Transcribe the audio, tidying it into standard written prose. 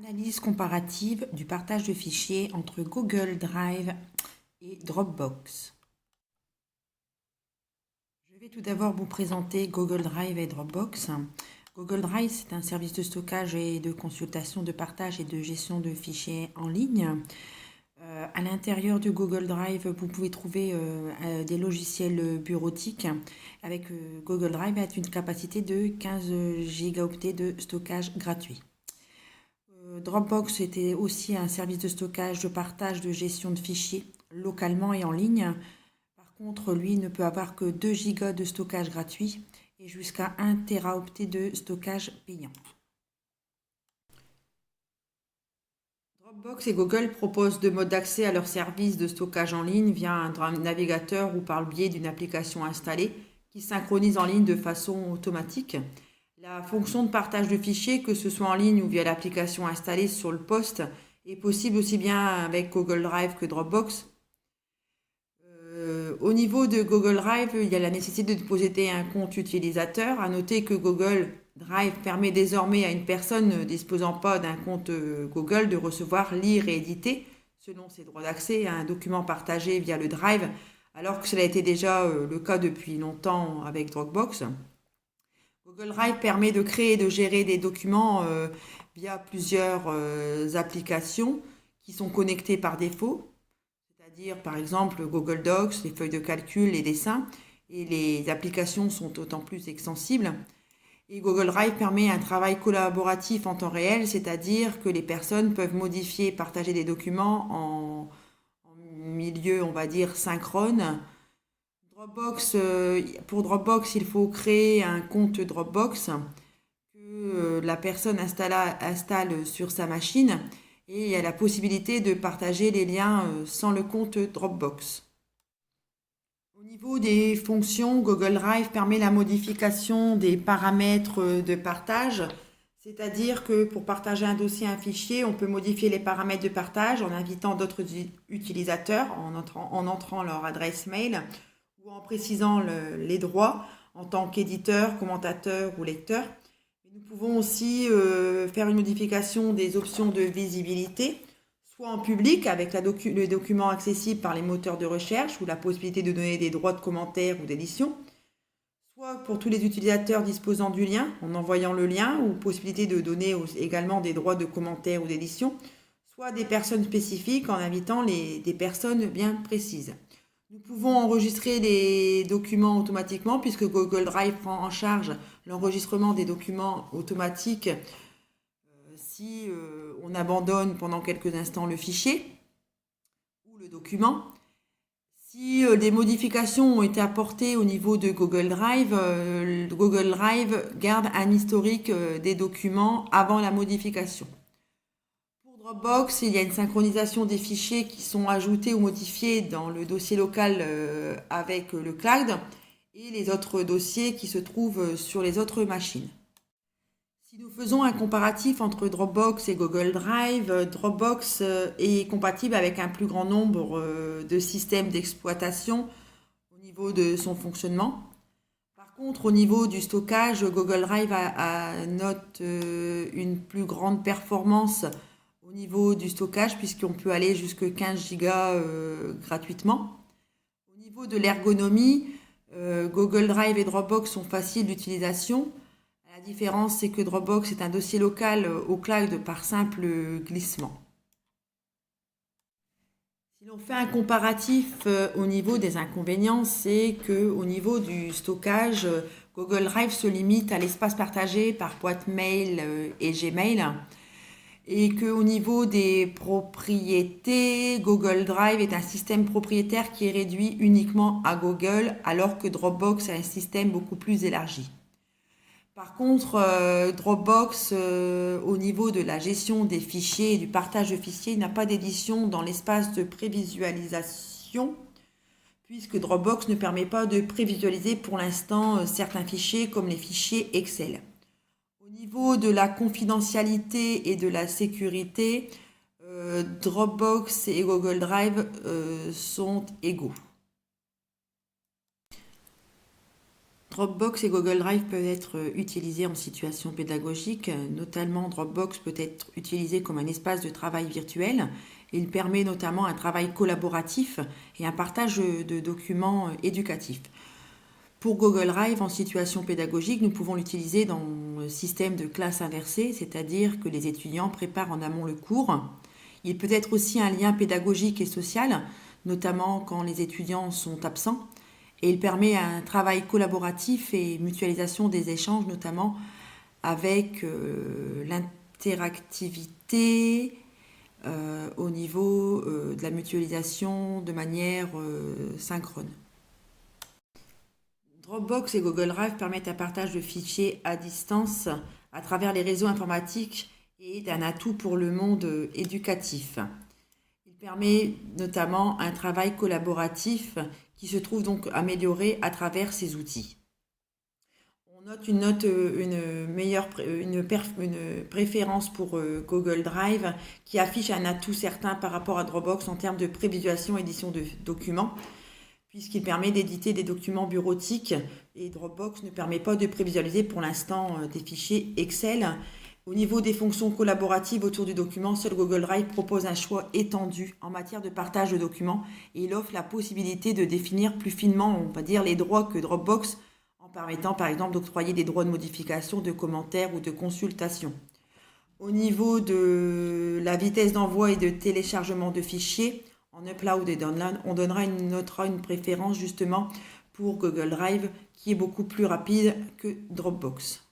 Analyse comparative du partage de fichiers entre Google Drive et Dropbox. Je vais tout d'abord vous présenter Google Drive et Dropbox. Google Drive, c'est un service de stockage et de consultation, de partage et de gestion de fichiers en ligne. À l'intérieur de Google Drive, vous pouvez trouver des logiciels bureautiques avec Google Drive a une capacité de 15 gigaoctets de stockage gratuit. Dropbox était aussi un service de stockage, de partage, de gestion de fichiers localement et en ligne. Par contre, lui ne peut avoir que 2 Go de stockage gratuit et jusqu'à 1 Teraoctet de stockage payant. Dropbox et Google proposent deux modes d'accès à leurs services de stockage en ligne via un navigateur ou par le biais d'une application installée qui synchronise en ligne de façon automatique. La fonction de partage de fichiers, que ce soit en ligne ou via l'application installée sur le poste, est possible aussi bien avec Google Drive que Dropbox. Au niveau de Google Drive, il y a la nécessité de posséder un compte utilisateur. À noter que Google Drive permet désormais à une personne ne disposant pas d'un compte Google de recevoir, lire et éditer, selon ses droits d'accès, à un document partagé via le Drive, alors que cela a été déjà le cas depuis longtemps avec Dropbox. Google Drive permet de créer et de gérer des documents via plusieurs applications qui sont connectées par défaut, c'est-à-dire par exemple Google Docs, les feuilles de calcul, les dessins, et les applications sont d'autant plus extensibles. Et Google Drive permet un travail collaboratif en temps réel, c'est-à-dire que les personnes peuvent modifier et partager des documents en milieu, on va dire, synchrone. Pour Dropbox, il faut créer un compte Dropbox que la personne installe sur sa machine et il y a la possibilité de partager les liens sans le compte Dropbox. Au niveau des fonctions, Google Drive permet la modification des paramètres de partage, c'est-à-dire que pour partager un dossier, un fichier, on peut modifier les paramètres de partage en invitant d'autres utilisateurs, en entrant leur adresse mail ou en précisant les droits en tant qu'éditeur, commentateur ou lecteur. Nous pouvons aussi faire une modification des options de visibilité, soit en public avec le document accessible par les moteurs de recherche ou la possibilité de donner des droits de commentaire ou d'édition, soit pour tous les utilisateurs disposant du lien en envoyant le lien ou possibilité de donner également des droits de commentaire ou d'édition, soit des personnes spécifiques en invitant des personnes bien précises. Nous pouvons enregistrer les documents automatiquement puisque Google Drive prend en charge l'enregistrement des documents automatiques si on abandonne pendant quelques instants le fichier ou le document. Si des modifications ont été apportées au niveau de Google Drive garde un historique des documents avant la modification. Dropbox, il y a une synchronisation des fichiers qui sont ajoutés ou modifiés dans le dossier local avec le cloud et les autres dossiers qui se trouvent sur les autres machines. Si nous faisons un comparatif entre Dropbox et Google Drive, Dropbox est compatible avec un plus grand nombre de systèmes d'exploitation au niveau de son fonctionnement. Par contre, au niveau du stockage, Google Drive note une plus grande performance au niveau du stockage puisqu'on peut aller jusqu'à 15 Go gratuitement. Au niveau de l'ergonomie, Google Drive et Dropbox sont faciles d'utilisation. La différence, c'est que Dropbox est un dossier local au cloud par simple glissement. Si l'on fait un comparatif au niveau des inconvénients, c'est qu'au niveau du stockage, Google Drive se limite à l'espace partagé par boîte mail et Gmail. Et qu'au niveau des propriétés, Google Drive est un système propriétaire qui est réduit uniquement à Google, alors que Dropbox a un système beaucoup plus élargi. Par contre, Dropbox, au niveau de la gestion des fichiers et du partage de fichiers, n'a pas d'édition dans l'espace de prévisualisation, puisque Dropbox ne permet pas de prévisualiser pour l'instant certains fichiers comme les fichiers Excel. Au niveau de la confidentialité et de la sécurité, Dropbox et Google Drive sont égaux. Dropbox et Google Drive peuvent être utilisés en situation pédagogique. Notamment, Dropbox peut être utilisé comme un espace de travail virtuel. Il permet notamment un travail collaboratif et un partage de documents éducatifs. Pour Google Drive, en situation pédagogique, nous pouvons l'utiliser dans le système de classe inversée, c'est-à-dire que les étudiants préparent en amont le cours. Il peut être aussi un lien pédagogique et social, notamment quand les étudiants sont absents. Et il permet un travail collaboratif et mutualisation des échanges, notamment avec l'interactivité au niveau de la mutualisation de manière synchrone. Dropbox et Google Drive permettent un partage de fichiers à distance à travers les réseaux informatiques et est un atout pour le monde éducatif. Il permet notamment un travail collaboratif qui se trouve donc amélioré à travers ces outils. On note une préférence pour Google Drive qui affiche un atout certain par rapport à Dropbox en termes de prévisualisation et édition de documents, puisqu'il permet d'éditer des documents bureautiques et Dropbox ne permet pas de prévisualiser pour l'instant des fichiers Excel. Au niveau des fonctions collaboratives autour du document, seul Google Drive propose un choix étendu en matière de partage de documents et il offre la possibilité de définir plus finement, on va dire, les droits que Dropbox en permettant par exemple d'octroyer des droits de modification, de commentaires ou de consultation. Au niveau de la vitesse d'envoi et de téléchargement de fichiers, en upload et download, on notera une préférence justement pour Google Drive qui est beaucoup plus rapide que Dropbox.